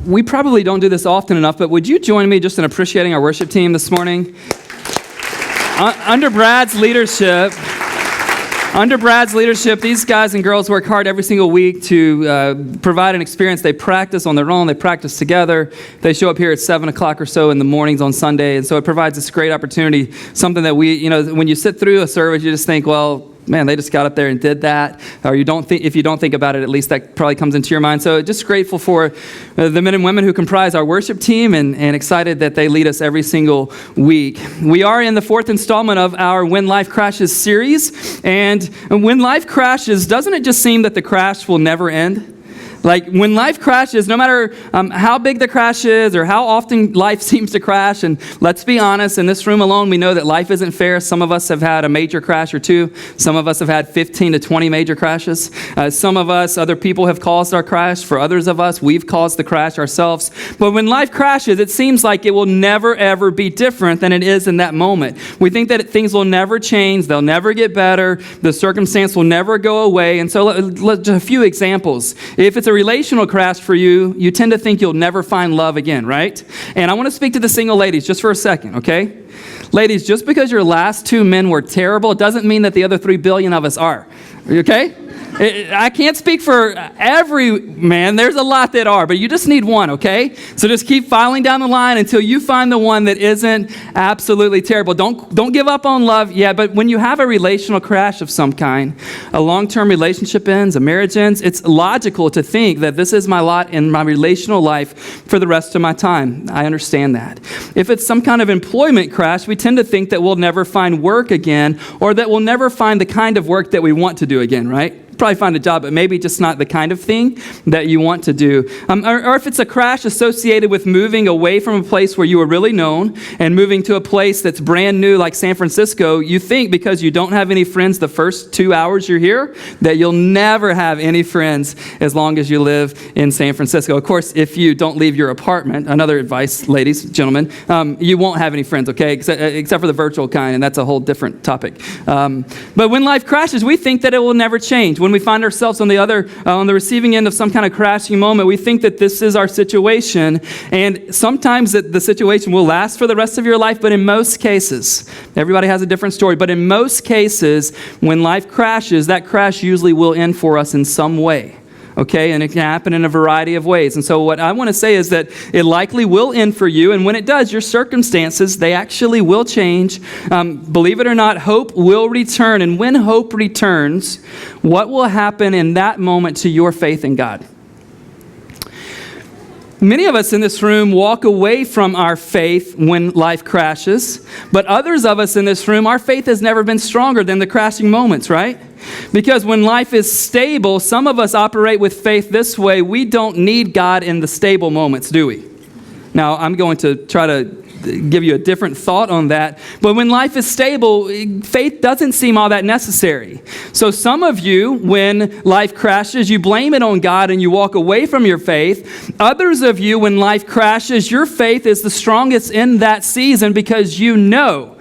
We probably don't do this often enough, but would you join me just in appreciating our worship team this morning? Under Brad's leadership, these guys and girls work hard every single week to provide an experience. They practice on their own. They practice together. They show up here at 7 o'clock or so in the mornings on Sunday, and so it provides this great opportunity, something that when you sit through a service, you just think, well, man, they just got up there and did that. Or if you don't think about it, at least that probably comes into your mind. So just grateful for the men and women who comprise our worship team and excited that they lead us every single week. We are in the 4th installment of our When Life Crashes series. And when life crashes, doesn't it just seem that the crash will never end? Like when life crashes, no matter how big the crash is or how often life seems to crash, and let's be honest, in this room alone, we know that life isn't fair. Some of us have had a major crash or two. Some of us have had 15 to 20 major crashes. Some of us, other people have caused our crash. For others of us, we've caused the crash ourselves. But when life crashes, it seems like it will never, ever be different than it is in that moment. We think that things will never change. They'll never get better. The circumstance will never go away. And so just a few examples. If it's a relational crash for you, you tend to think you'll never find love again, right? And I want to speak to the single ladies just for a second, okay? Ladies, just because your last 2 men were terrible, it doesn't mean that the other 3 billion of us are, okay? I can't speak for every man. There's a lot that are, but you just need one, okay? So just keep filing down the line until you find the one that isn't absolutely terrible. Don't give up on love yet, but when you have a relational crash of some kind, a long-term relationship ends, a marriage ends, it's logical to think that this is my lot in my relational life for the rest of my time. I understand that. If it's some kind of employment crash, we tend to think that we'll never find work again, or that we'll never find the kind of work that we want to do again, right? Probably find a job, but maybe just not the kind of thing that you want to do. Or if it's a crash associated with moving away from a place where you were really known and moving to a place that's brand new like San Francisco, you think because you don't have any friends the first 2 hours you're here, that you'll never have any friends as long as you live in San Francisco. Of course, if you don't leave your apartment, another advice, ladies, gentlemen, you won't have any friends, okay, except for the virtual kind, and that's a whole different topic. But when life crashes, we think that it will never change. When we find ourselves on the receiving end of some kind of crashing moment, we think that this is our situation, and sometimes the situation will last for the rest of your life, but in most cases, everybody has a different story, but in most cases, when life crashes, that crash usually will end for us in some way. Okay, and it can happen in a variety of ways. And so what I want to say is that it likely will end for you, and when it does, your circumstances, they actually will change. Believe it or not, hope will return, and when hope returns, what will happen in that moment to your faith in God? Many of us in this room walk away from our faith when life crashes, but others of us in this room, our faith has never been stronger than the crashing moments, right? Because when life is stable, some of us operate with faith this way: we don't need God in the stable moments, do we? Now, I'm going to try to give you a different thought on that. But when life is stable, faith doesn't seem all that necessary. So some of you, when life crashes, you blame it on God and you walk away from your faith. Others of you, when life crashes, your faith is the strongest in that season because you know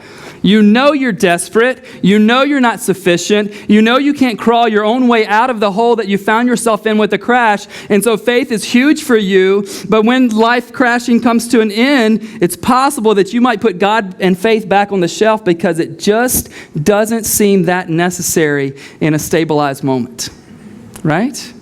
you're desperate. You know you're not sufficient. You know you can't crawl your own way out of the hole that you found yourself in with the crash. And so faith is huge for you. But when life crashing comes to an end, it's possible that you might put God and faith back on the shelf because it just doesn't seem that necessary in a stabilized moment. Right?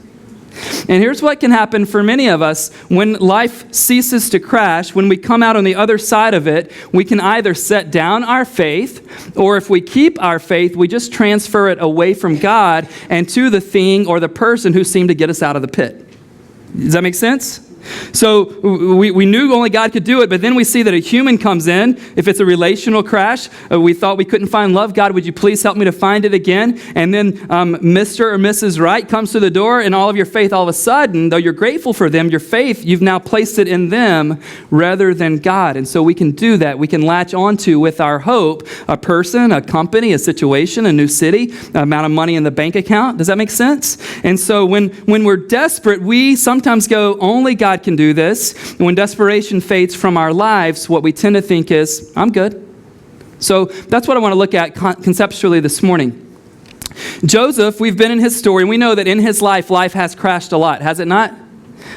And here's what can happen for many of us. When life ceases to crash, when we come out on the other side of it, we can either set down our faith, or if we keep our faith, we just transfer it away from God and to the thing or the person who seemed to get us out of the pit. Does that make sense? So we knew only God could do it, but then we see that a human comes in. If it's a relational crash, we thought we couldn't find love. God, would you please help me to find it again? And then Mr. or Mrs. Right comes to the door, and all of your faith, all of a sudden, though you're grateful for them, your faith, you've now placed it in them rather than God. And so we can do that. We can latch onto with our hope a person, a company, a situation, a new city, amount of money in the bank account. Does that make sense? And so when we're desperate, we sometimes go, only God can do this. And when desperation fades from our lives, what we tend to think is, I'm good. So that's what I want to look at conceptually this morning. Joseph, we've been in his story, and we know that in his life has crashed a lot, has it not?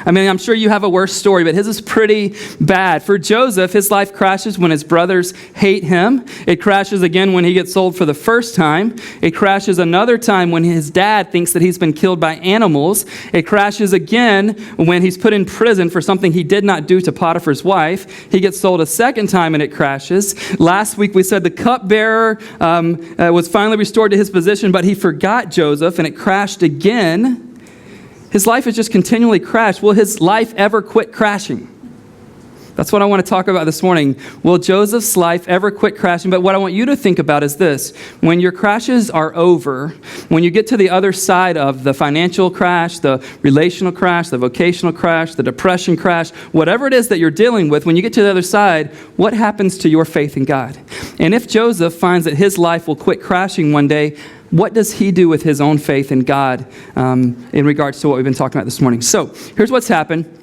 I mean, I'm sure you have a worse story, but his is pretty bad. For Joseph, his life crashes when his brothers hate him. It crashes again when he gets sold for the first time. It crashes another time when his dad thinks that he's been killed by animals. It crashes again when he's put in prison for something he did not do to Potiphar's wife. He gets sold a second time and it crashes. Last week we said the cupbearer was finally restored to his position, but he forgot Joseph and it crashed again. His life has just continually crashed. Will his life ever quit crashing? That's what I want to talk about this morning. Will Joseph's life ever quit crashing? But what I want you to think about is this. When your crashes are over, when you get to the other side of the financial crash, the relational crash, the vocational crash, the depression crash, whatever it is that you're dealing with, when you get to the other side, what happens to your faith in God? And if Joseph finds that his life will quit crashing one day, what does he do with his own faith in God in regards to what we've been talking about this morning? So here's what's happened.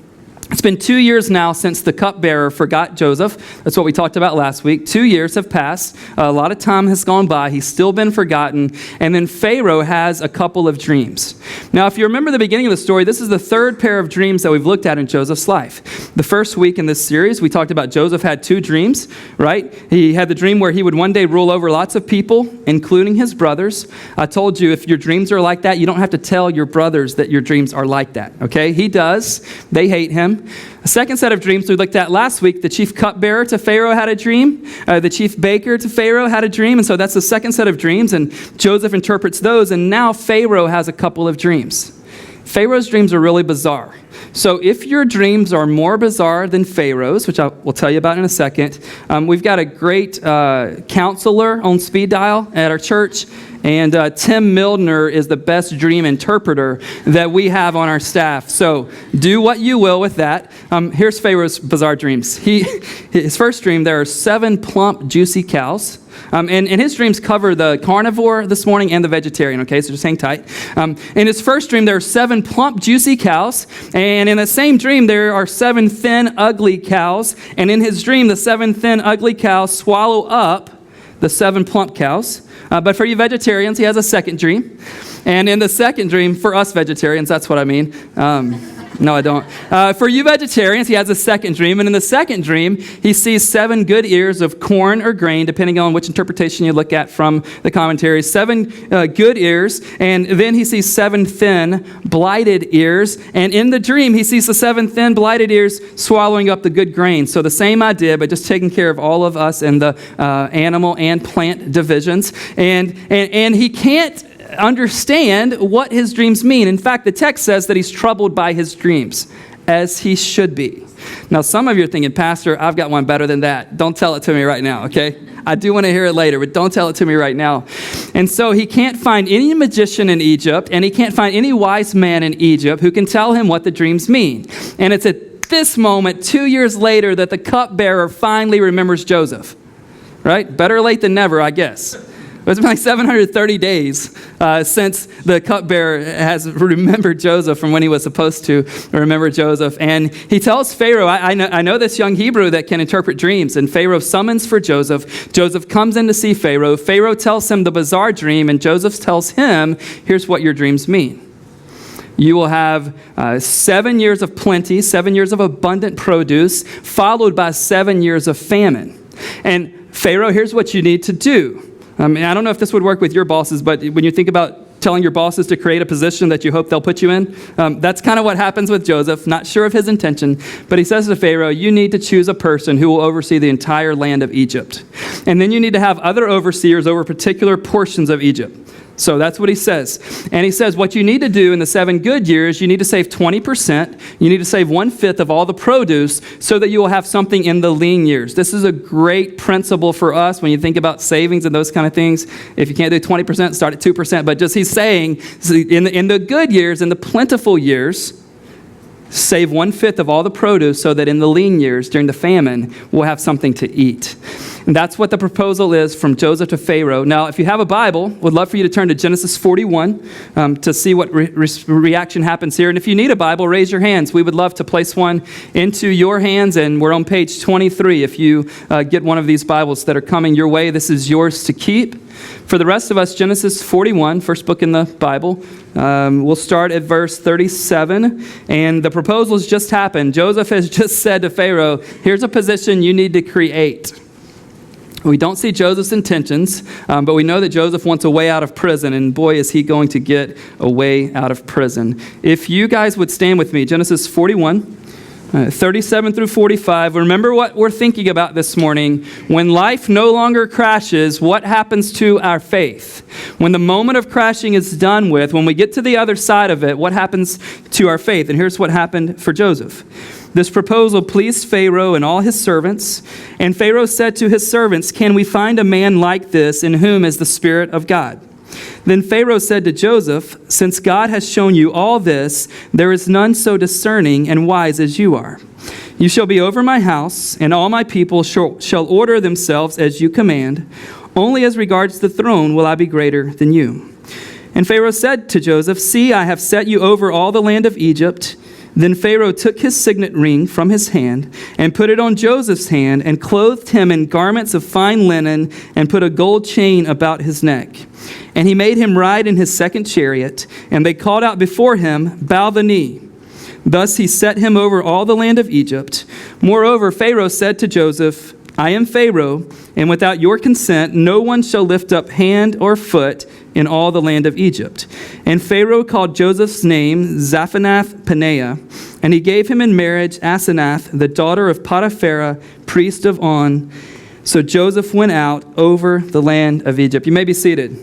It's been 2 years now since the cupbearer forgot Joseph. That's what we talked about last week. 2 years have passed. A lot of time has gone by. He's still been forgotten. And then Pharaoh has a couple of dreams. Now, if you remember the beginning of the story, this is the third pair of dreams that we've looked at in Joseph's life. The first week in this series, we talked about Joseph had 2 dreams, right? He had the dream where he would one day rule over lots of people, including his brothers. I told you if your dreams are like that, you don't have to tell your brothers that your dreams are like that, okay? He does. They hate him. A second set of dreams we looked at last week, the chief cupbearer to Pharaoh had a dream. The chief baker to Pharaoh had a dream. And so that's the second set of dreams. And Joseph interprets those. And now Pharaoh has a couple of dreams. Pharaoh's dreams are really bizarre. So if your dreams are more bizarre than Pharaoh's, which I will tell you about in a second, we've got a great counselor on speed dial at our church. And Tim Mildner is the best dream interpreter that we have on our staff. So do what you will with that. Here's Pharaoh's bizarre dreams. His first dream, there are 7 plump, juicy cows. And his dreams cover the carnivore this morning and the vegetarian, okay? So just hang tight. In his first dream, there are 7 plump, juicy cows. And in the same dream, there are 7 thin, ugly cows. And in his dream, the 7 thin, ugly cows swallow up the 7 plump cows. But for you vegetarians, he has a second dream. And in the second dream, for us vegetarians, that's what I mean. No, I don't. For you vegetarians, he has a second dream. And in the second dream, he sees 7 good ears of corn or grain, depending on which interpretation you look at from the commentaries. 7 good ears. And then he sees 7 thin, blighted ears. And in the dream, he sees the 7 thin, blighted ears swallowing up the good grain. So the same idea, but just taking care of all of us in the animal and plant divisions. And he can't understand what his dreams mean. In fact, the text says that he's troubled by his dreams, as he should be. Now, some of you are thinking, Pastor, I've got one better than that. Don't tell it to me right now, okay? I do want to hear it later, but don't tell it to me right now. And so he can't find any magician in Egypt, and he can't find any wise man in Egypt who can tell him what the dreams mean. And it's at this moment, 2 years later, that the cupbearer finally remembers Joseph, right? Better late than never, I guess. It's been like 730 days since the cupbearer has remembered Joseph from when he was supposed to remember Joseph. And he tells Pharaoh, I know this young Hebrew that can interpret dreams. And Pharaoh summons for Joseph. Joseph comes in to see Pharaoh. Pharaoh tells him the bizarre dream, and Joseph tells him, here's what your dreams mean. You will have 7 years of plenty, 7 years of abundant produce, followed by 7 years of famine. And Pharaoh, here's what you need to do. I don't know if this would work with your bosses, but when you think about telling your bosses to create a position that you hope they'll put you in, that's kind of what happens with Joseph. Not sure of his intention, but he says to Pharaoh, you need to choose a person who will oversee the entire land of Egypt. And then you need to have other overseers over particular portions of Egypt. So that's what he says. And he says what you need to do in the 7 good years, you need to save 20%. You need to save 1/5 of all the produce so that you will have something in the lean years. This is a great principle for us when you think about savings and those kind of things. If you can't do 20%, start at 2%. But just he's saying in the good years, in the plentiful years, save 1/5 of all the produce so that in the lean years, during the famine, we'll have something to eat. And that's what the proposal is from Joseph to Pharaoh. Now, if you have a Bible, would love for you to turn to Genesis 41 to see what reaction happens here. And if you need a Bible, raise your hands. We would love to place one into your hands, and we're on page 23. If you get one of these Bibles that are coming your way, this is yours to keep. For the rest of us, Genesis 41, first book in the Bible. We'll start at verse 37, and the proposal has just happened. Joseph has just said to Pharaoh, here's a position you need to create. We don't see Joseph's intentions, but we know that Joseph wants a way out of prison, and boy, is he going to get a way out of prison. If you guys would stand with me, Genesis 41, 37 through 45. Remember what we're thinking about this morning. When life no longer crashes, what happens to our faith? When the moment of crashing is done with, when we get to the other side of it, what happens to our faith? And here's what happened for Joseph. This proposal pleased Pharaoh and all his servants. And Pharaoh said to his servants, "Can we find a man like this in whom is the Spirit of God?" Then Pharaoh said to Joseph, "Since God has shown you all this, there is none so discerning and wise as you are. You shall be over my house, and all my people shall order themselves as you command. Only as regards the throne will I be greater than you." And Pharaoh said to Joseph, "See, I have set you over all the land of Egypt." Then Pharaoh took his signet ring from his hand and put it on Joseph's hand and clothed him in garments of fine linen and put a gold chain about his neck. And he made him ride in his second chariot, and they called out before him, "Bow the knee." Thus he set him over all the land of Egypt. Moreover, Pharaoh said to Joseph, "I am Pharaoh, and without your consent no one shall lift up hand or foot in all the land of Egypt." And Pharaoh called Joseph's name Zaphenath-Paneah, and he gave him in marriage Asenath, the daughter of Potiphar, priest of On. So Joseph went out over the land of Egypt. You may be seated.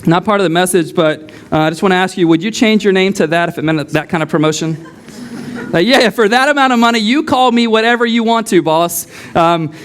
Not part of the message, but I just want to ask you, would you change your name to that if it meant that kind of promotion? Yeah, for that amount of money, you call me whatever you want to, boss.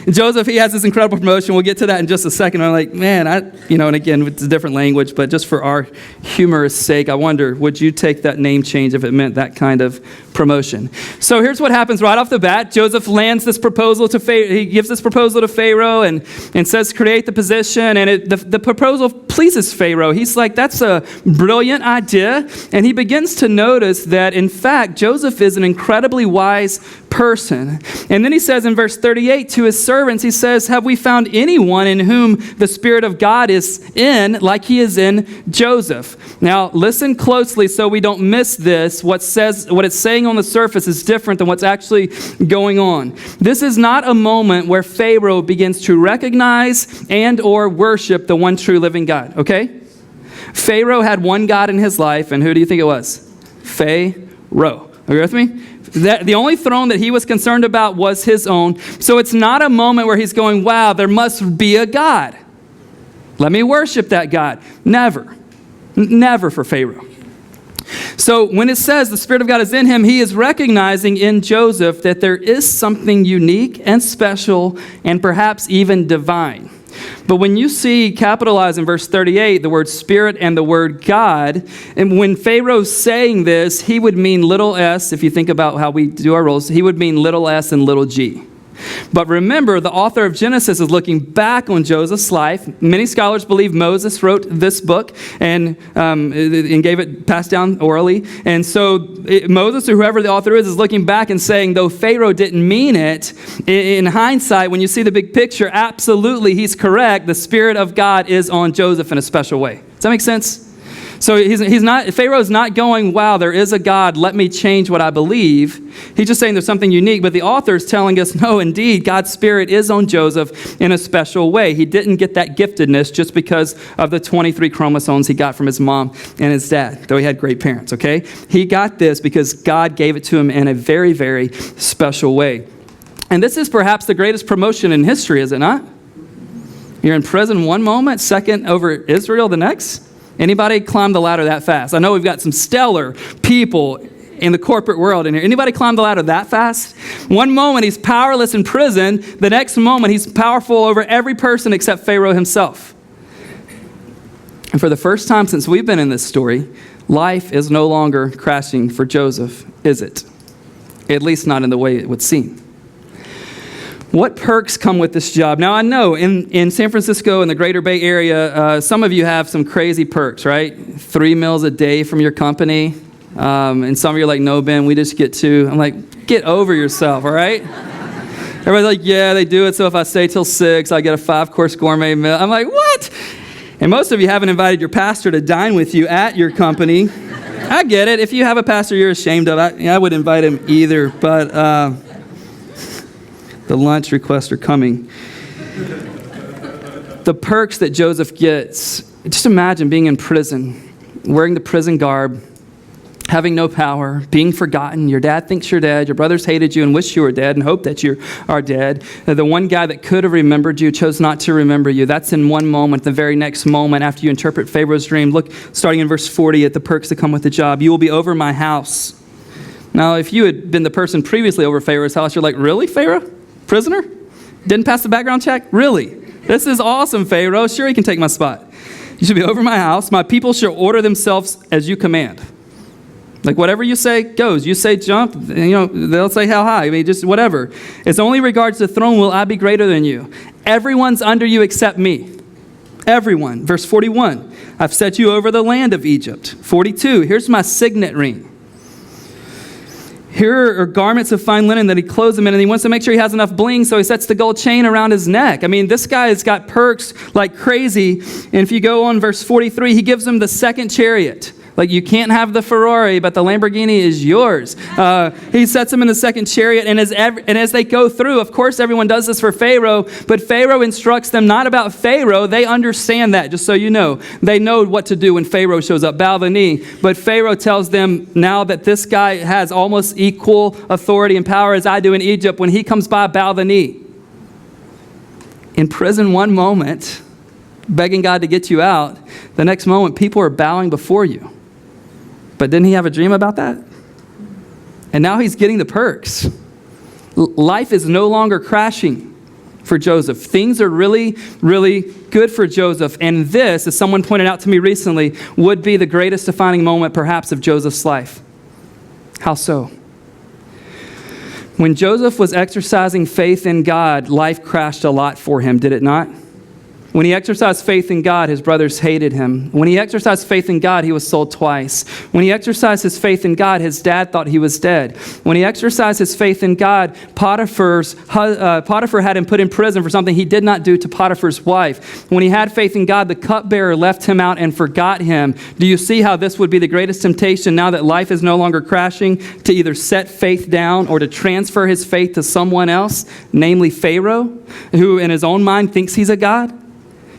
Joseph, he has this incredible promotion. We'll get to that in just a second. I'm like, man, and again, it's a different language, but just for our humorous sake, I wonder, would you take that name change if it meant that kind of promotion? So here's what happens right off the bat. Joseph lands this proposal to Pharaoh. He gives this proposal to Pharaoh and says, create the position. And the proposal pleases Pharaoh. He's like, that's a brilliant idea. And he begins to notice that, in fact, Joseph is an incredibly wise person. And then he says in verse 38 to his servants, he says, "Have we found anyone in whom the Spirit of God is in, like he is in Joseph?" Now, listen closely so we don't miss this. What it's saying on the surface is different than what's actually going on. This is not a moment where Pharaoh begins to recognize and or worship the one true living God, okay? Pharaoh had one God in his life, and who do you think it was? Pharaoh. Are you with me? The only throne that he was concerned about was his own. So it's not a moment where he's going, wow, there must be a God. Let me worship that God. Never. Never for Pharaoh. So when it says the Spirit of God is in him, he is recognizing in Joseph that there is something unique and special and perhaps even divine. But when you see capitalized in verse 38, the word Spirit and the word God, and when Pharaoh's saying this, he would mean little s, if you think about how we do our roles, he would mean little s and little g. But remember, the author of Genesis is looking back on Joseph's life. Many scholars believe Moses wrote this book and gave it passed down orally. And so Moses, or whoever the author is looking back and saying, though Pharaoh didn't mean it, in hindsight, when you see the big picture, absolutely he's correct. The Spirit of God is on Joseph in a special way. Does that make sense? So Pharaoh's not going, wow, there is a God, let me change what I believe. He's just saying there's something unique. But the author is telling us, no, indeed, God's Spirit is on Joseph in a special way. He didn't get that giftedness just because of the 23 chromosomes he got from his mom and his dad, though he had great parents, okay? He got this because God gave it to him in a very, very special way. And this is perhaps the greatest promotion in history, is it not? You're in prison one moment, second over Israel the next. Anybody climb the ladder that fast? I know we've got some stellar people in the corporate world in here. Anybody climb the ladder that fast? One moment he's powerless in prison. The next moment he's powerful over every person except Pharaoh himself. And for the first time since we've been in this story, life is no longer crashing for Joseph, is it? At least not in the way it would seem. What perks come with this job? Now, I know in San Francisco and the greater Bay Area, some of you have some crazy perks, right? 3 meals a day from your company. And some of you are like, no, Ben, we just get 2. I'm like, get over yourself, all right? Everybody's like, yeah, they do it. So if I stay till 6, I get a 5-course gourmet meal. I'm like, what? And most of you haven't invited your pastor to dine with you at your company. I get it. If you have a pastor you're ashamed of, I wouldn't invite him either. But the lunch requests are coming. The perks that Joseph gets, just imagine being in prison, wearing the prison garb, having no power, being forgotten. Your dad thinks you're dead. Your brothers hated you and wish you were dead and hope that you are dead. The one guy that could have remembered you chose not to remember you. That's in one moment. The very next moment after you interpret Pharaoh's dream, look, starting in verse 40 at the perks that come with the job. You will be over my house. Now, if you had been the person previously over Pharaoh's house, you're like, really, Pharaoh? Prisoner? Didn't pass the background check? Really? This is awesome, Pharaoh. Sure, he can take my spot. You should be over my house. My people shall order themselves as you command. Like whatever you say goes. You say jump, they'll say how high. I mean, just whatever. It's only regards to the throne will I be greater than you. Everyone's under you except me. Everyone. Verse 41. I've set you over the land of Egypt. 42. Here's my signet ring. Here are garments of fine linen that he clothes him in, and he wants to make sure he has enough bling, so he sets the gold chain around his neck. I mean, this guy has got perks like crazy. And if you go on verse 43, he gives him the second chariot. Like, you can't have the Ferrari, but the Lamborghini is yours. He sets him in the second chariot, and as they go through, of course, everyone does this for Pharaoh, but Pharaoh instructs them not about Pharaoh. They understand that, just so you know. They know what to do when Pharaoh shows up. Bow the knee. But Pharaoh tells them now that this guy has almost equal authority and power as I do in Egypt. When he comes by, bow the knee. In prison one moment, begging God to get you out. The next moment, people are bowing before you. But didn't he have a dream about that? And now he's getting the perks. Life is no longer crashing for Joseph. Things are really, really good for Joseph. And this, as someone pointed out to me recently, would be the greatest defining moment perhaps of Joseph's life. How so? When Joseph was exercising faith in God, life crashed a lot for him, did it not? When he exercised faith in God, his brothers hated him. When he exercised faith in God, he was sold twice. When he exercised his faith in God, his dad thought he was dead. When he exercised his faith in God, Potiphar had him put in prison for something he did not do to Potiphar's wife. When he had faith in God, the cupbearer left him out and forgot him. Do you see how this would be the greatest temptation now that life is no longer crashing, to either set faith down or to transfer his faith to someone else, namely Pharaoh, who in his own mind thinks he's a god?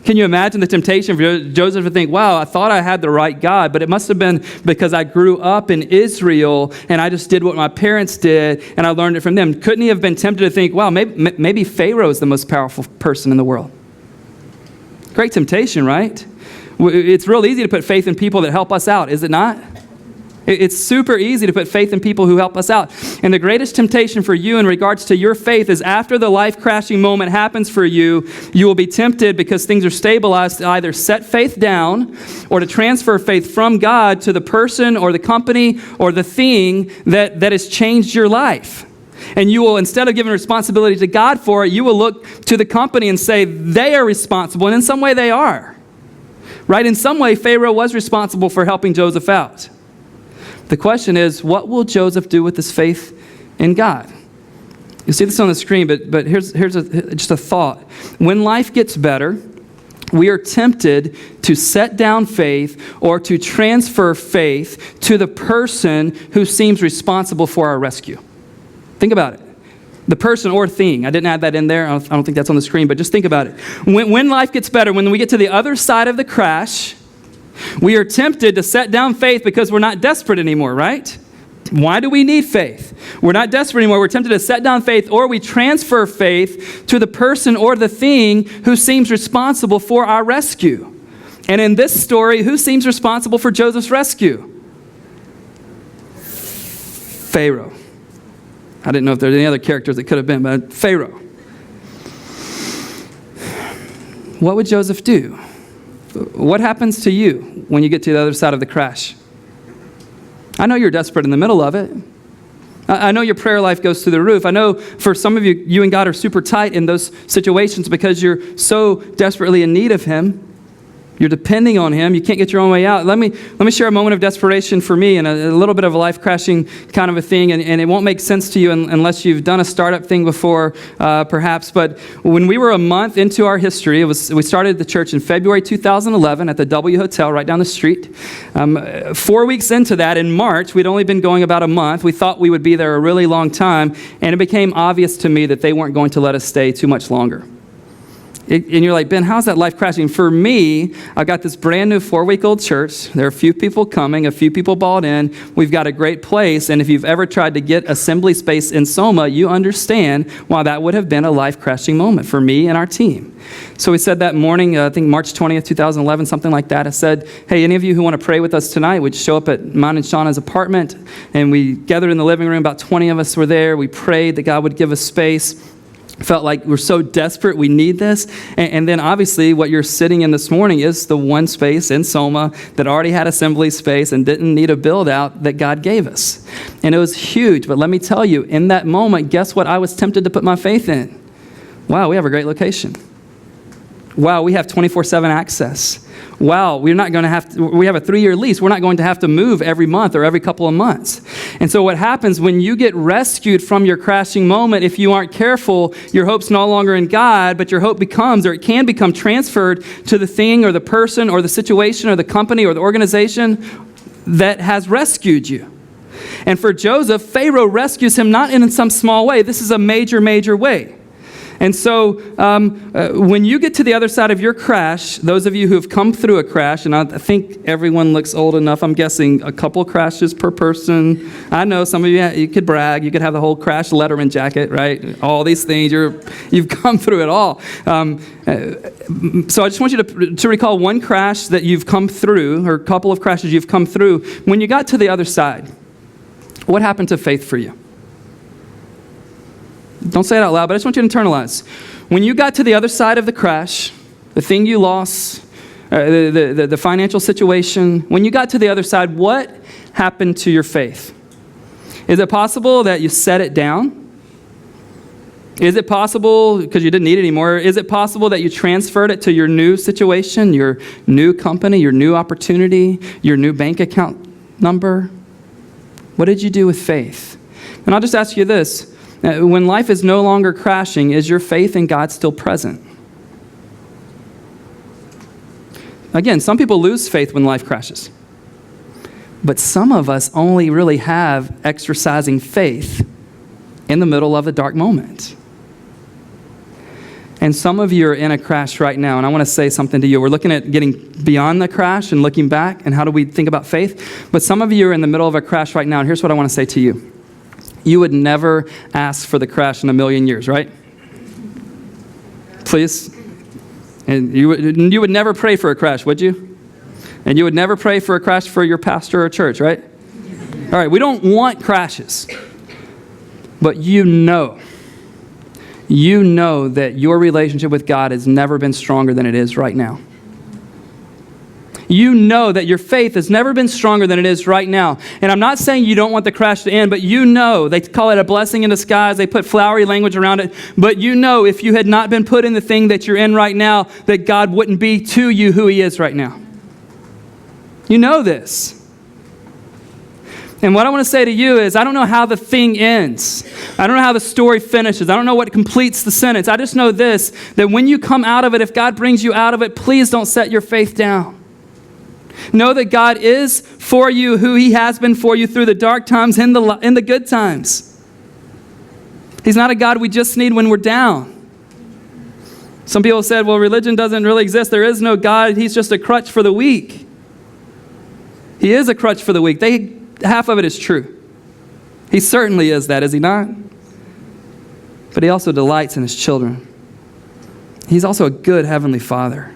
Can you imagine the temptation for Joseph to think, wow, I thought I had the right God, but it must have been because I grew up in Israel and I just did what my parents did and I learned it from them. Couldn't he have been tempted to think, wow, maybe Pharaoh is the most powerful person in the world? Great temptation, right? It's real easy to put faith in people that help us out, is it not? It's super easy to put faith in people who help us out. And the greatest temptation for you in regards to your faith is after the life-crashing moment happens for you, you will be tempted because things are stabilized to either set faith down or to transfer faith from God to the person or the company or the thing that has changed your life. And you will, instead of giving responsibility to God for it, you will look to the company and say they are responsible. And in some way they are. Right? In some way, Pharaoh was responsible for helping Joseph out. The question is, what will Joseph do with his faith in God? You see this on the screen, but here's just a thought. When life gets better, we are tempted to set down faith or to transfer faith to the person who seems responsible for our rescue. Think about it. The person or thing. I didn't add that in there. I don't think that's on the screen, but just think about it. When life gets better, when we get to the other side of the crash, we are tempted to set down faith because we're not desperate anymore, right? Why do we need faith? We're not desperate anymore. We're tempted to set down faith, or we transfer faith to the person or the thing who seems responsible for our rescue. And in this story, who seems responsible for Joseph's rescue? Pharaoh. I didn't know if there's any other characters it could have been, but Pharaoh. What would Joseph do? What happens to you when you get to the other side of the crash? I know you're desperate in the middle of it. I know your prayer life goes through the roof. I know for some of you, you and God are super tight in those situations because you're so desperately in need of Him. You're depending on Him. You can't get your own way out. Let me share a moment of desperation for me and a little bit of a life-crashing kind of a thing, and it won't make sense to you unless you've done a startup thing before, perhaps. But when we were a month into our history, we started the church in February 2011 at the W Hotel right down the street. 4 weeks into that, in March, we'd only been going about a month. We thought we would be there a really long time, and it became obvious to me that they weren't going to let us stay too much longer. And you're like, Ben, how's that life crashing? For me, I've got this brand new 4-week-old church. There are a few people coming, a few people bought in. We've got a great place. And if you've ever tried to get assembly space in Soma, you understand why that would have been a life crashing moment for me and our team. So we said that morning, I think March 20th, 2011, something like that. I said, hey, any of you who want to pray with us tonight would show up at mine and Shauna's apartment. And we gathered in the living room. About 20 of us were there. We prayed that God would give us space. Felt like we're so desperate, we need this. And then obviously what you're sitting in this morning is the one space in Soma that already had assembly space and didn't need a build out that God gave us. And it was huge. But let me tell you, in that moment, guess what I was tempted to put my faith in? Wow, we have a great location. Wow, we have 24/7 access. Wow, we have a 3-year lease. We're not going to have to move every month or every couple of months. And so what happens when you get rescued from your crashing moment, if you aren't careful, your hope's no longer in God, but your hope becomes, or it can become, transferred to the thing or the person or the situation or the company or the organization that has rescued you. And for Joseph, Pharaoh rescues him not in some small way. This is a major, major way. And so when you get to the other side of your crash, those of you who have come through a crash, and I think everyone looks old enough, I'm guessing a couple crashes per person. I know some of you could brag. You could have the whole crash Letterman jacket, right? All these things. You've come through it all. So I just want you to recall one crash that you've come through, or a couple of crashes you've come through. When you got to the other side, what happened to faith for you? Don't say it out loud, but I just want you to internalize. When you got to the other side of the crash, the thing you lost, the financial situation, when you got to the other side, what happened to your faith? Is it possible that you set it down? Is it possible, because you didn't need it anymore, is it possible that you transferred it to your new situation, your new company, your new opportunity, your new bank account number? What did you do with faith? And I'll just ask you this. When life is no longer crashing, is your faith in God still present? Again, some people lose faith when life crashes. But some of us only really have exercising faith in the middle of a dark moment. And some of you are in a crash right now, and I want to say something to you. We're looking at getting beyond the crash and looking back, and how do we think about faith? But some of you are in the middle of a crash right now, and here's what I want to say to you. You would never ask for the crash in a million years, right? Please? And you would never pray for a crash, would you? And you would never pray for a crash for your pastor or church, right? All right, we don't want crashes. But you know that your relationship with God has never been stronger than it is right now. You know that your faith has never been stronger than it is right now. And I'm not saying you don't want the crash to end, but you know, they call it a blessing in disguise. They put flowery language around it. But you know, if you had not been put in the thing that you're in right now, that God wouldn't be to you who He is right now. You know this. And what I want to say to you is, I don't know how the thing ends. I don't know how the story finishes. I don't know what completes the sentence. I just know this, that when you come out of it, if God brings you out of it, please don't set your faith down. Know that God is for you who He has been for you through the dark times and the good times. He's not a God we just need when we're down. Some people said, well, religion doesn't really exist. There is no God. He's just a crutch for the weak. He is a crutch for the weak. Half of it is true. He certainly is that, is He not? But He also delights in His children. He's also a good Heavenly Father.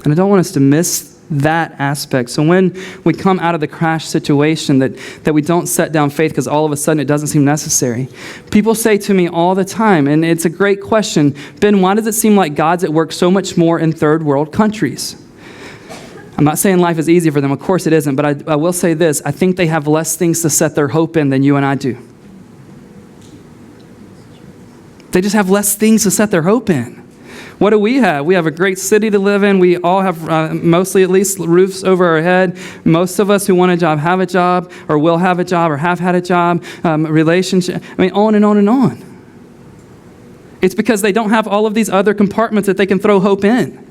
And I don't want us to miss that aspect. So when we come out of the crash situation, that we don't set down faith because all of a sudden it doesn't seem necessary. People say to me all the time, and it's a great question, Ben, why does it seem like God's at work so much more in third world countries? I'm not saying life is easy for them. Of course it isn't. But I will say this. I think they have less things to set their hope in than you and I do. They just have less things to set their hope in. What do we have? We have a great city to live in. We all have mostly at least roofs over our head. Most of us who want a job have a job or will have a job or have had a job, relationship. I mean, on and on and on. It's because they don't have all of these other compartments that they can throw hope in.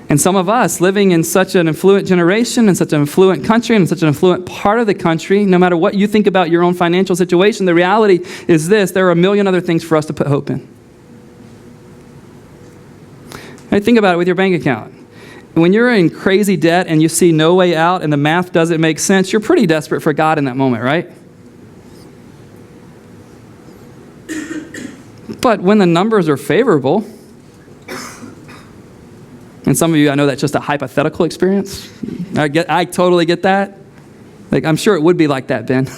And some of us living in such an affluent generation, in such an affluent country, and in such an affluent part of the country, no matter what you think about your own financial situation, the reality is this: there are a million other things for us to put hope in. And think about it with your bank account. When you're in crazy debt and you see no way out and the math doesn't make sense, you're pretty desperate for God in that moment, right? But when the numbers are favorable, and some of you, I know that's just a hypothetical experience. I totally get that. Like, I'm sure it would be like that, Ben.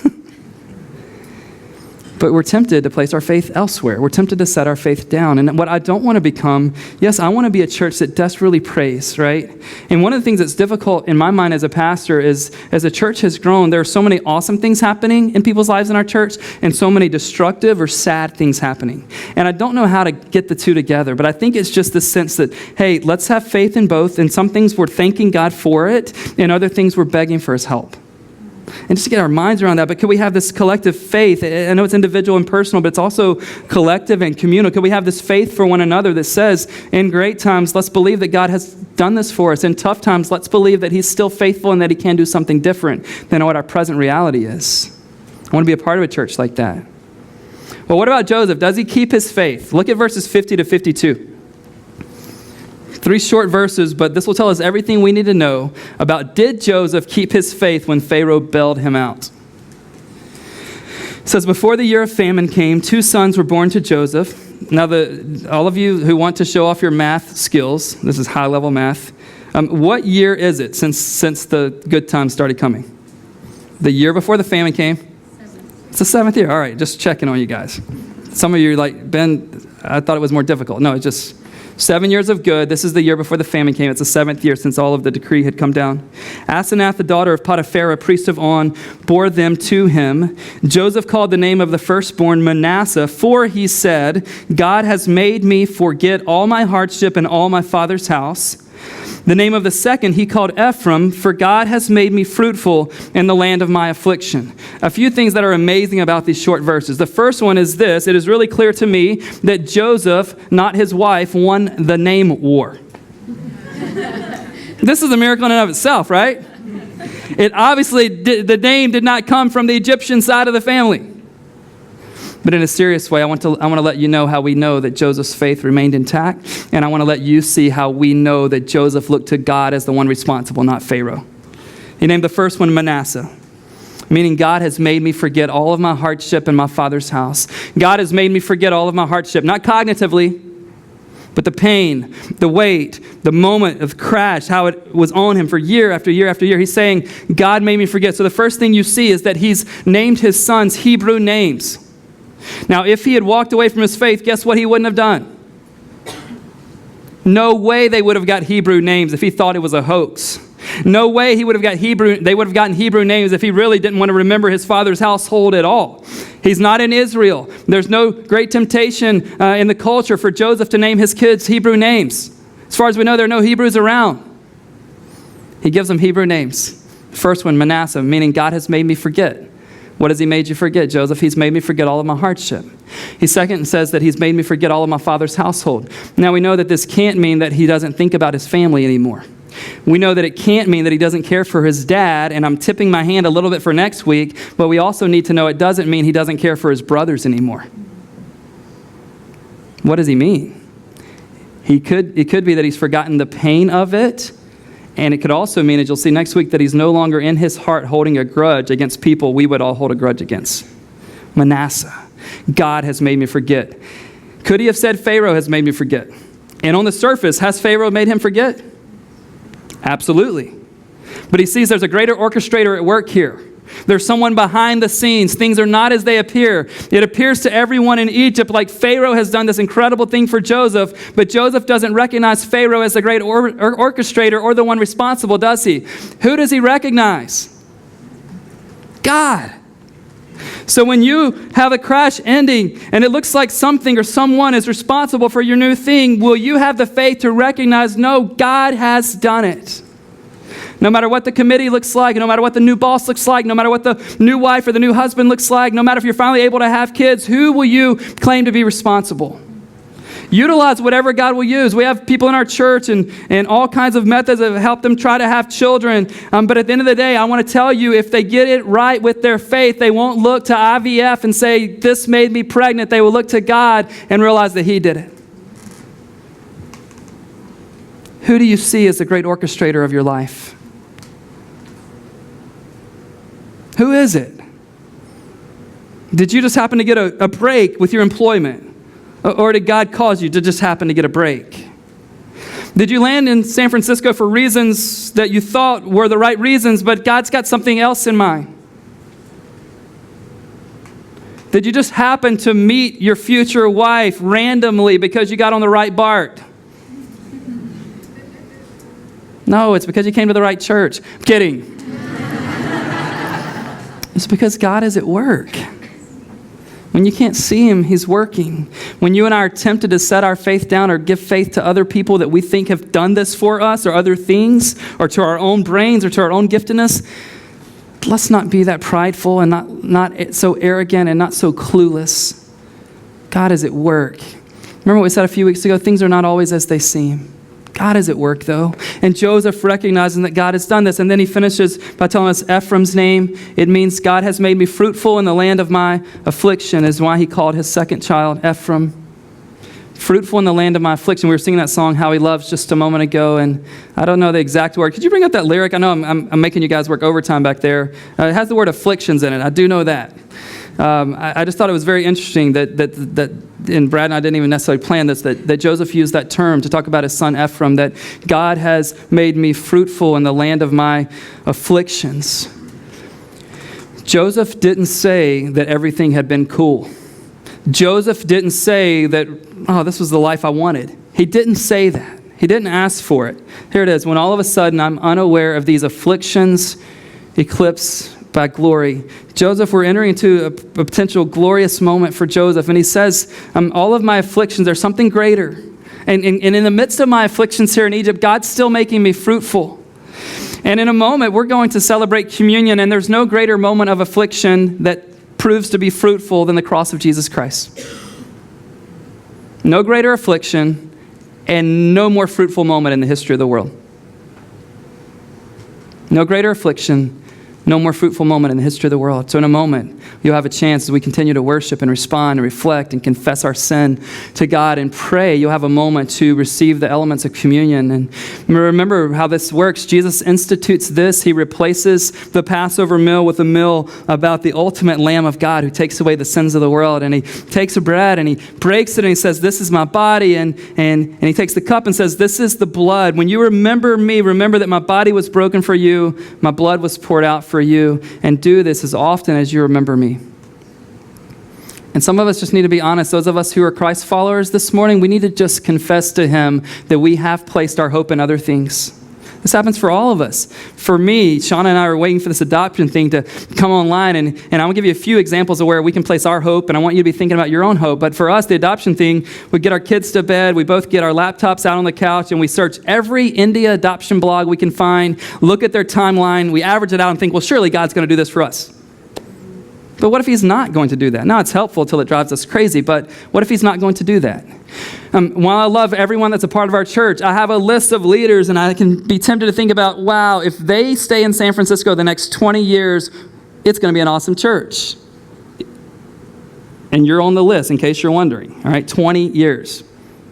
But we're tempted to place our faith elsewhere. We're tempted to set our faith down. And what I don't want to become, yes, I want to be a church that desperately prays, right? And one of the things that's difficult in my mind as a pastor is, as the church has grown, there are so many awesome things happening in people's lives in our church and so many destructive or sad things happening. And I don't know how to get the two together, but I think it's just the sense that, hey, let's have faith in both. And some things we're thanking God for it, and other things we're begging for his help. And just to get our minds around that, but could we have this collective faith? I know it's individual and personal, but it's also collective and communal. Could we have this faith for one another that says, in great times, let's believe that God has done this for us. In tough times, let's believe that he's still faithful and that he can do something different than what our present reality is. I want to be a part of a church like that. Well, what about Joseph? Does he keep his faith? Look at verses 50 to 52. 3 short verses, but this will tell us everything we need to know about, did Joseph keep his faith when Pharaoh bailed him out? It says, before the year of famine came, 2 sons were born to Joseph. Now, all of you who want to show off your math skills, this is high-level math. What year is it since the good times started coming? The year before the famine came? 7th. It's the 7th year. All right, just checking on you guys. Some of you are like, Ben, I thought it was more difficult. No, it's just 7 years of good. This is the year before the famine came. It's the 7th year since all of the decree had come down. Asenath, the daughter of Potiphar, priest of On, bore them to him. Joseph called the name of the firstborn Manasseh, for he said, God has made me forget all my hardship and all my father's house. The name of the second he called Ephraim, for God has made me fruitful in the land of my affliction. A few things that are amazing about these short verses. The first one is this. It is really clear to me that Joseph, not his wife, won the name war. This is a miracle in and of itself, right? It obviously, the name did not come from the Egyptian side of the family. But in a serious way, I want to let you know how we know that Joseph's faith remained intact. And I want to let you see how we know that Joseph looked to God as the one responsible, not Pharaoh. He named the first one Manasseh, meaning God has made me forget all of my hardship in my father's house. God has made me forget all of my hardship, not cognitively, but the pain, the weight, the moment of crash, how it was on him for year after year after year. He's saying, God made me forget. So the first thing you see is that he's named his sons Hebrew names. Now, if he had walked away from his faith, guess what he wouldn't have done? No way they would have got Hebrew names if he thought it was a hoax. No way they would have gotten Hebrew names if he really didn't want to remember his father's household at all. He's not in Israel. There's no great temptation in the culture for Joseph to name his kids Hebrew names. As far as we know, there are no Hebrews around. He gives them Hebrew names. First one, Manasseh, meaning God has made me forget. What has he made you forget, Joseph? He's made me forget all of my hardship. He second says that he's made me forget all of my father's household. Now we know that this can't mean that he doesn't think about his family anymore. We know that it can't mean that he doesn't care for his dad, and I'm tipping my hand a little bit for next week, but we also need to know it doesn't mean he doesn't care for his brothers anymore. What does he mean? It could be that he's forgotten the pain of it. And it could also mean, as you'll see next week, that he's no longer in his heart holding a grudge against people we would all hold a grudge against. Manasseh, God has made me forget. Could he have said Pharaoh has made me forget? And on the surface, has Pharaoh made him forget? Absolutely. But he sees there's a greater orchestrator at work here. There's someone behind the scenes. Things are not as they appear. It appears to everyone in Egypt like Pharaoh has done this incredible thing for Joseph, but Joseph doesn't recognize Pharaoh as the great orchestrator or the one responsible, does he? Who does he recognize? God. So when you have a crash ending and it looks like something or someone is responsible for your new thing, will you have the faith to recognize, no, God has done it? No matter what the committee looks like, no matter what the new boss looks like, no matter what the new wife or the new husband looks like, no matter if you're finally able to have kids, who will you claim to be responsible? Utilize whatever God will use. We have people in our church and all kinds of methods that help them try to have children. But at the end of the day, I want to tell you, if they get it right with their faith, they won't look to IVF and say, this made me pregnant. They will look to God and realize that He did it. Who do you see as the great orchestrator of your life? Who is it? Did you just happen to get a break with your employment? Or did God cause you to just happen to get a break? Did you land in San Francisco for reasons that you thought were the right reasons, but God's got something else in mind? Did you just happen to meet your future wife randomly because you got on the right BART? No, it's because you came to the right church. I'm kidding. It's because God is at work. When you can't see Him, He's working. When you and I are tempted to set our faith down or give faith to other people that we think have done this for us or other things or to our own brains or to our own giftedness, let's not be that prideful and not so arrogant and not so clueless. God is at work. Remember what we said a few weeks ago? Things are not always as they seem. God is at work, though. And Joseph recognizing that God has done this. And then he finishes by telling us Ephraim's name. It means God has made me fruitful in the land of my affliction, is why he called his second child Ephraim. Fruitful in the land of my affliction. We were singing that song, How He Loves, just a moment ago. And I don't know the exact word. Could you bring up that lyric? I know I'm making you guys work overtime back there. It has the word afflictions in it. I do know that. I just thought it was very interesting that and Brad and I didn't even necessarily plan this, that Joseph used that term to talk about his son Ephraim, that God has made me fruitful in the land of my afflictions. Joseph didn't say that everything had been cool. Joseph didn't say that, oh, this was the life I wanted. He didn't say that. He didn't ask for it. Here it is. When all of a sudden I'm unaware of these afflictions eclipsed by glory. Joseph, we're entering into a potential glorious moment for Joseph. And he says, all of my afflictions, there's something greater. And in the midst of my afflictions here in Egypt, God's still making me fruitful. And in a moment, we're going to celebrate communion. And there's no greater moment of affliction that proves to be fruitful than the cross of Jesus Christ. No greater affliction and no more fruitful moment in the history of the world. No greater affliction, no more fruitful moment in the history of the world. So in a moment, you'll have a chance as we continue to worship and respond and reflect and confess our sin to God and pray. You'll have a moment to receive the elements of communion. And remember how this works. Jesus institutes this. He replaces the Passover meal with a meal about the ultimate Lamb of God who takes away the sins of the world. And he takes a bread and he breaks it and he says, this is my body. And he takes the cup and says, this is the blood. When you remember me, remember that my body was broken for you. My blood was poured out for you, and do this as often as you remember me. And some of us just need to be honest. Those of us who are Christ followers this morning, we need to just confess to Him that we have placed our hope in other things. This happens for all of us. For me, Shauna and I are waiting for this adoption thing to come online, and I'm going to give you a few examples of where we can place our hope, and I want you to be thinking about your own hope. But for us, the adoption thing, we get our kids to bed, we both get our laptops out on the couch, and we search every India adoption blog we can find, look at their timeline, we average it out and think, well, surely God's going to do this for us. But what if He's not going to do that? Now, it's helpful until it drives us crazy, but what if He's not going to do that? While I love everyone that's a part of our church, I have a list of leaders, and I can be tempted to think about, wow, if they stay in San Francisco the next 20 years, it's going to be an awesome church. And you're on the list, in case you're wondering. All right, 20 years.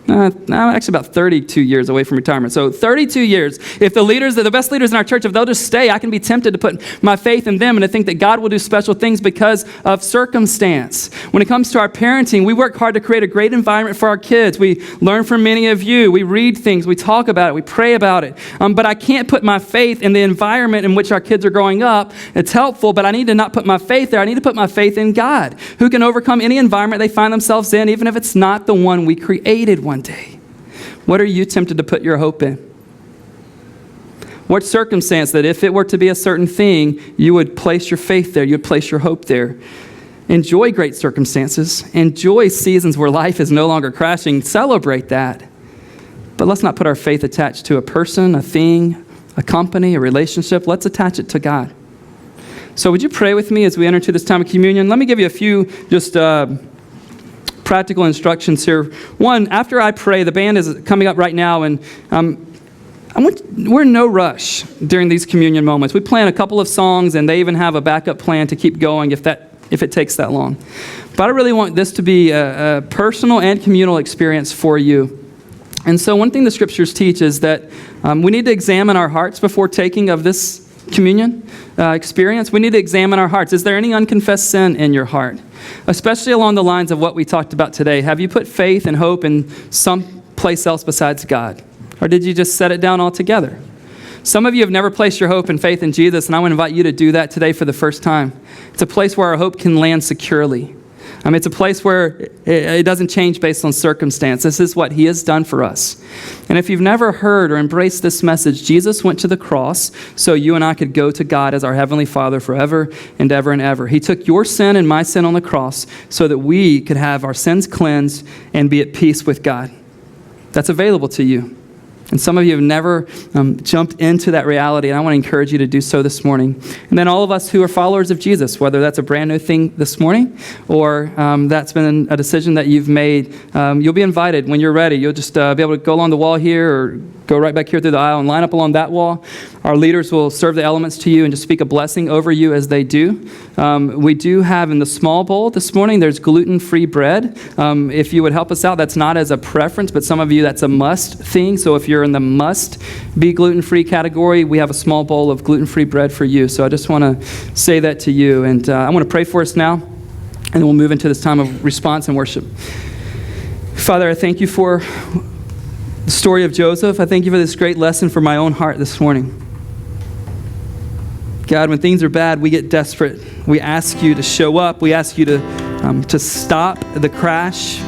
I'm actually about 32 years away from retirement. So 32 years. If the best leaders in our church, if they'll just stay, I can be tempted to put my faith in them and to think that God will do special things because of circumstance. When it comes to our parenting, we work hard to create a great environment for our kids. We learn from many of you. We read things. We talk about it. We pray about it. But I can't put my faith in the environment in which our kids are growing up. It's helpful, but I need to not put my faith there. I need to put my faith in God, who can overcome any environment they find themselves in, even if it's not the one we created one day. What are you tempted to put your hope in? What circumstance that if it were to be a certain thing, you would place your faith there, you would place your hope there? Enjoy great circumstances. Enjoy seasons where life is no longer crashing. Celebrate that. But let's not put our faith attached to a person, a thing, a company, a relationship. Let's attach it to God. So would you pray with me as we enter into this time of communion? Let me give you a few just practical instructions here. One, after I pray, the band is coming up right now, and we're in no rush during these communion moments. We plan a couple of songs, and they even have a backup plan to keep going if it takes that long. But I really want this to be a personal and communal experience for you. And so one thing the scriptures teach is that we need to examine our hearts before taking of this communion experience. We need to examine our hearts. Is there any unconfessed sin in your heart? Especially along the lines of what we talked about today. Have you put faith and hope in some place else besides God? Or did you just set it down altogether? Some of you have never placed your hope and faith in Jesus, and I want to invite you to do that today for the first time. It's a place where our hope can land securely. It's a place where it doesn't change based on circumstance. This is what he has done for us. And if you've never heard or embraced this message, Jesus went to the cross so you and I could go to God as our Heavenly Father forever and ever and ever. He took your sin and my sin on the cross so that we could have our sins cleansed and be at peace with God. That's available to you. And some of you have never jumped into that reality, and I want to encourage you to do so this morning. And then all of us who are followers of Jesus, whether that's a brand new thing this morning or that's been a decision that you've made, you'll be invited when you're ready. You'll just be able to go along the wall here or go right back here through the aisle and line up along that wall. Our leaders will serve the elements to you and just speak a blessing over you as they do. We do have in the small bowl this morning, there's gluten-free bread. If you would help us out, that's not as a preference, but some of you, that's a must thing. So if you're in the must be gluten-free category, we have a small bowl of gluten-free bread for you. So I just want to say that to you. And I want to pray for us now, and then we'll move into this time of response and worship. Father, I thank you for the story of Joseph. I thank you for this great lesson for my own heart this morning. God, when things are bad, we get desperate. We ask you to show up. We ask you to stop the crash.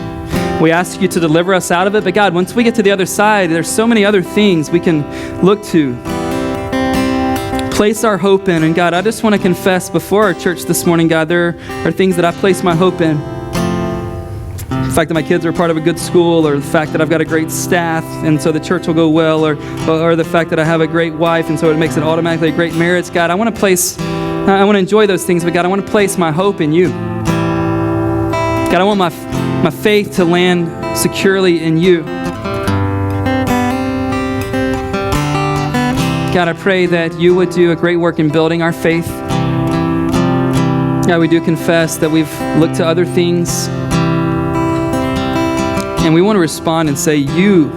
We ask you to deliver us out of it. But God, once we get to the other side, there's so many other things we can look to, place our hope in. And God, I just want to confess before our church this morning, God, there are things that I place my hope in. The fact that my kids are part of a good school, or the fact that I've got a great staff and so the church will go well, or the fact that I have a great wife and so it makes it automatically a great marriage. God, I want to enjoy those things, but God, I want to place my hope in you. God, I want my faith to land securely in you. God, I pray that you would do a great work in building our faith. God, we do confess that we've looked to other things, and we want to respond and say, you,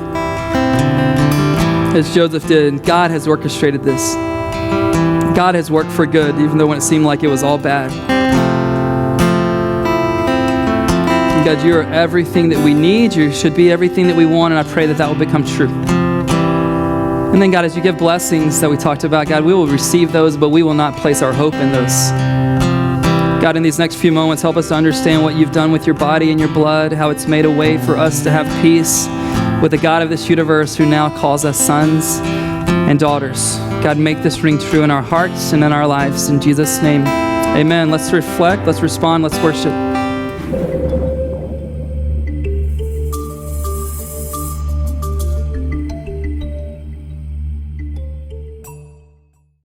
as Joseph did, God has orchestrated this. God has worked for good, even though when it seemed like it was all bad. And God, you are everything that we need. You should be everything that we want, and I pray that that will become true. And then, God, as you give blessings that we talked about, God, we will receive those, but we will not place our hope in those. God, in these next few moments, help us to understand what you've done with your body and your blood, how it's made a way for us to have peace with the God of this universe who now calls us sons and daughters. God, make this ring true in our hearts and in our lives. In Jesus' name, amen. Let's reflect, let's respond, let's worship.